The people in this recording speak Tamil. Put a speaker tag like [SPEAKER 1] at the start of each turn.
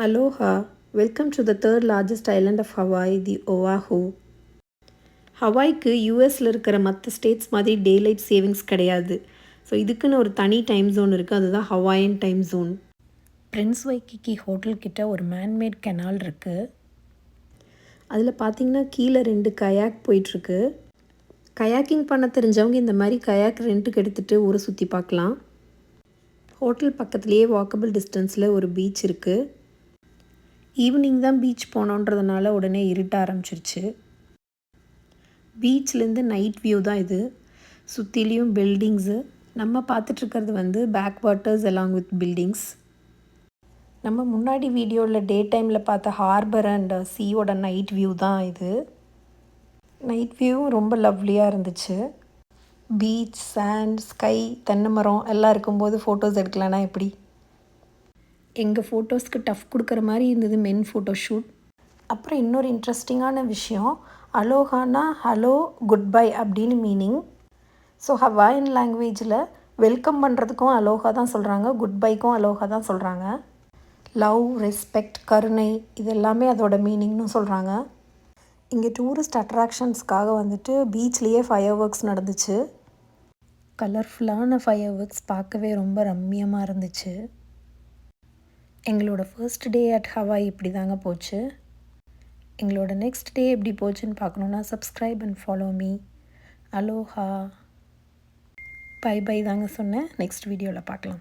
[SPEAKER 1] Aloha, welcome to the third largest island of Hawaii, the Oahu. ஹவாய்க்கு யூஎஸில் இருக்கிற மற்ற ஸ்டேட்ஸ் மாதிரி டேலைட் சேவிங்ஸ் கிடையாது. ஸோ இதுக்குன்னு ஒரு தனி டைம் ஜோன் இருக்குது, அதுதான் Hawaiian time zone.
[SPEAKER 2] Prince Waikiki hotel கிட்ட ஒரு மேன்மேட் கெனால் இருக்குது.
[SPEAKER 1] அதில் பார்த்தீங்கன்னா கீழே 2 கயாக் போயிட்டுருக்கு. கயாக்கிங் பண்ண தெரிஞ்சவங்க இந்த மாதிரி கயாக் ரெண்ட்டுக்கு எடுத்துகிட்டு ஊரை சுற்றி பார்க்கலாம். ஹோட்டல் பக்கத்துலேயே வாக்கபிள் டிஸ்டன்ஸில் ஒரு பீச் இருக்குது. ஈவினிங் தான் பீச் போனோன்றதுனால உடனே இருட்ட ஆரம்பிச்சிருச்சு. பீச்லேருந்து நைட் வியூ தான் இது. சுற்றிலையும் பில்டிங்ஸு. நம்ம பார்த்துட்ருக்கிறது வந்து back waters along with buildings. நம்ம முன்னாடி வீடியோவில் டே டைமில் பார்த்த ஹார்பர் அண்ட் சீயோட நைட் வியூ தான் இது. நைட் வியூ ரொம்ப லவ்லியாக இருந்துச்சு. பீச், சாண்ட், ஸ்கை, தென்னை மரம் எல்லாம் இருக்கும்போது ஃபோட்டோஸ் எடுக்கலான்னா எப்படி? எங்கள் ஃபோட்டோஸ்க்கு டஃப் கொடுக்குற மாதிரி இருந்தது மென் ஃபோட்டோ ஷூட். அப்புறம் இன்னொரு இன்ட்ரெஸ்டிங்கான விஷயம், அலோஹானா ஹலோ குட் பை அப்படின்னு மீனிங். ஸோ ஹவாயன் லாங்குவேஜில் வெல்கம் பண்ணுறதுக்கும் அலோஹா தான் சொல்கிறாங்க, குட் பைக்கும் அலோஹா தான் சொல்கிறாங்க. லவ், ரெஸ்பெக்ட், கருணை இது எல்லாமே அதோட மீனிங்னு சொல்கிறாங்க. இங்கே டூரிஸ்ட் அட்ராக்ஷன்ஸ்க்காக வந்துட்டு பீச்லேயே ஃபயர் ஒர்க்ஸ் நடந்துச்சு. கலர்ஃபுல்லான ஃபயர் ஒர்க்ஸ் பார்க்கவே ரொம்ப ரம்மியமாக இருந்துச்சு. எங்களோட ஃபர்ஸ்ட் டே அட் ஹவாய் இப்படி தாங்க போச்சு. எங்களோட நெக்ஸ்ட் டே எப்படி போச்சுன்னு பார்க்கணுன்னா subscribe and follow me. Aloha, bye bye தாங்க சொன்னேன். நெக்ஸ்ட் வீடியோவில் பார்க்கலாம்.